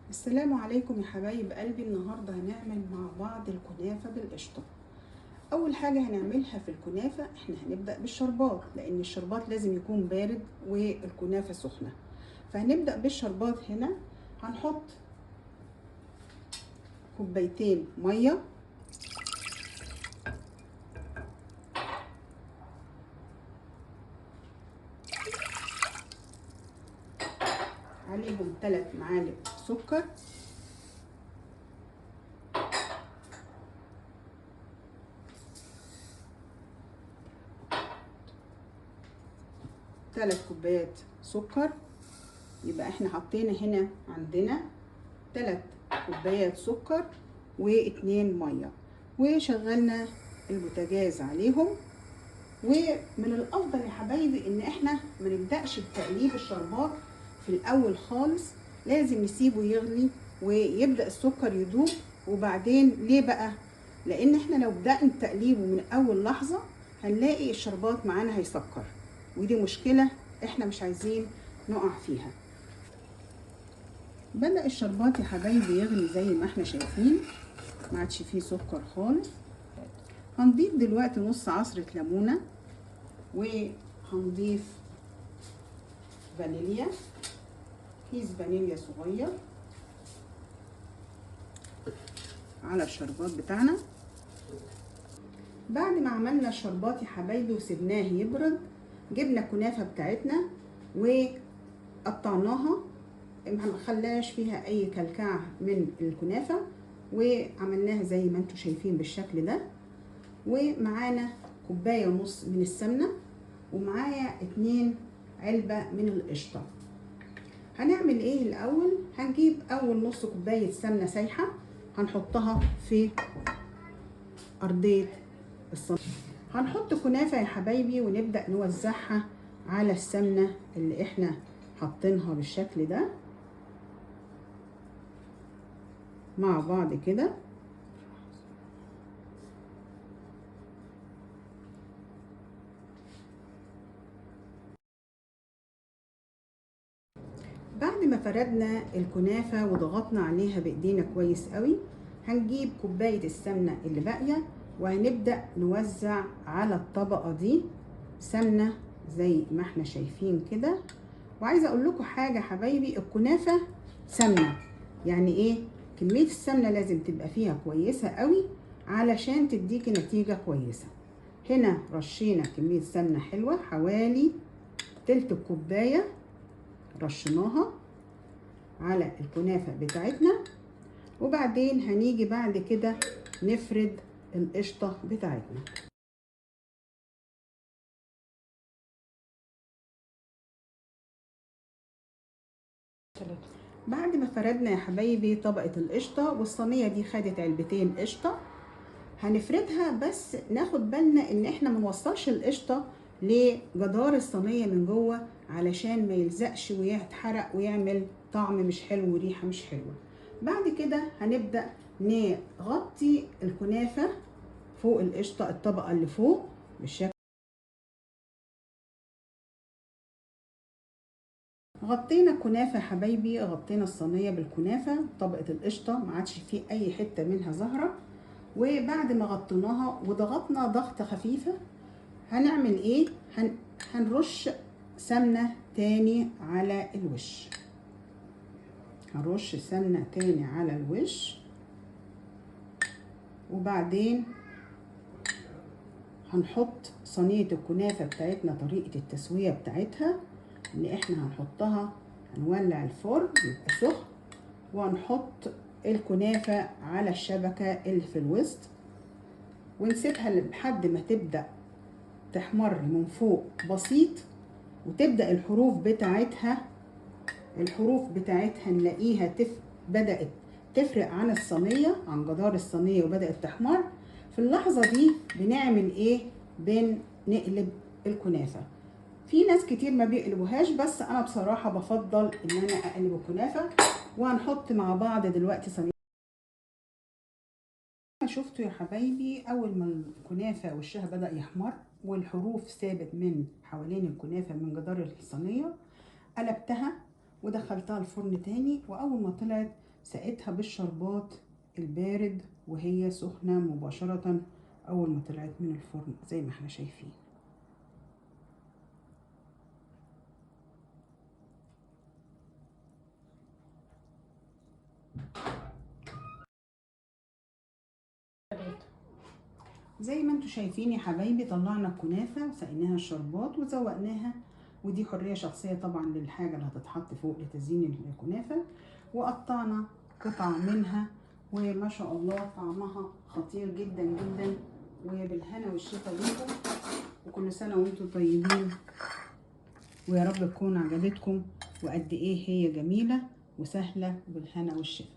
السلام عليكم يا حبايب قلبي. النهارده هنعمل مع بعض الكنافه بالقشطه. اول حاجه هنعملها في الكنافه احنا هنبدا بالشربات، لان الشربات لازم يكون بارد والكنافه سخنه. فهنبدا بالشربات. هنا هنحط كوبايتين ميه، عليهم 3 معالق سكر، 3 كوبايات سكر. يبقى احنا حطينا هنا عندنا 3 كوبايات سكر و2 ميه، وشغلنا البوتاجاز عليهم. ومن الافضل يا حبايبي ان احنا ما نبداش بتقليب الشربات في الاول خالص، لازم نسيبه يغلي ويبدا السكر يدوب. وبعدين ليه بقى؟ لان احنا لو بدأنا تقليبه من اول لحظه هنلاقي الشربات معانا هيسكر، ودي مشكله احنا مش عايزين نقع فيها. بدأ الشربات يا حبايبي يغلي زي ما احنا شايفين، ما عادش فيه سكر خالص. هنضيف دلوقتي نص عصرة ليمونة، وهنضيف فانيليا، كيس فانيليا صغير على الشربات بتاعنا. بعد ما عملنا الشربات يا حبايبي وسبناه يبرد، جبنا الكنافة بتاعتنا وقطعناها، ما خلاش فيها اي كلكعة من الكنافة، وعملناها زي ما انتم شايفين بالشكل ده. ومعانا كوباية ونص من السمنة، ومعايا 2 علبة من القشطة. هنعمل ايه الاول؟ هنجيب اول نص كوباية سمنة سايحة هنحطها في ارضية الصينية. هنحط كنافة يا حبايبي ونبدأ نوزعها على السمنة اللي احنا حاطينها بالشكل ده مع بعض كده. بعد ما فردنا الكنافة وضغطنا عليها بايدينا كويس قوي، هنجيب كوباية السمنة اللي باقية وهنبدأ نوزع على الطبقة دي سمنة زي ما احنا شايفين كده. وعايزة اقول لكم حاجة حبايبي، الكنافة سمنة، يعني ايه؟ كمية السمنة لازم تبقى فيها كويسة قوي علشان تديكي نتيجة كويسة. هنا رشينا كمية سمنة حلوة، حوالي تلت الكوباية رشيناها على الكنافة بتاعتنا. وبعدين هنيجي بعد كده نفرد القشطة بتاعتنا. بعد ما فردنا يا حبايبي طبقة القشطة، والصينية دي خدت علبتين قشطة، هنفردها بس ناخد بالنا ان احنا منوصلش القشطة لجدار الصينية من جوه علشان ما يلزقش ويتحرق ويعمل طعم مش حلو وريحة مش حلوة. بعد كده هنبدأ نغطي الكنافة فوق القشطة، الطبقة اللي فوق بالشكل. غطينا الكنافة يا حبايبي، غطينا الصينية بالكنافة، طبقة القشطة ما عادش فيه اي حتة منها ظاهرة. وبعد ما غطيناها وضغطنا ضغطة خفيفة هنعمل ايه؟ هنرش سمنة تاني على الوش. هنرش سمنة تاني على الوش، وبعدين هنحط صينية الكنافة بتاعتنا، طريقة التسوية بتاعتها ان احنا هنحطها، هنولع الفرن يبقى سخن، وهنحط الكنافة على الشبكة اللي في الوسط، ونسيبها لحد ما تبدأ تحمر من فوق بسيط، وتبدأ الحروف بتاعتها نلاقيها بدأت تفرق عن الصينية، عن جدار الصينية، وبدأت تحمر. في اللحظة دي بنعمل ايه؟ بنقلب الكنافة. في ناس كتير ما بيقلبوهاش، بس انا بصراحة بفضل ان انا اقلب الكنافة. وهنحط مع بعض دلوقتي صينية. شفتوا يا حبايبي اول ما الكنافة وشها بدأ يحمر والحروف سابت من حوالين الكنافة من جدار الصينية، قلبتها ودخلتها الفرن تاني. واول ما طلعت سقيتها بالشربات البارد وهي سخنة مباشرة اول ما طلعت من الفرن زي ما احنا شايفين. زي ما انتوا شايفين يا حبايبي، طلعنا الكنافة وسقيناها الشربات وزوقناها، ودي حرية شخصية طبعا للحاجة اللي هتتحط فوق لتزيين الكنافة. وقطعنا قطع منها، وما شاء الله طعمها خطير جدا جدا. وبالهنا والشفا ليكم، وكل سنة وانتم طيبين، ويا رب تكون عجبتكم وقد ايه هي جميلة وسهلة، بالهنا والشفا.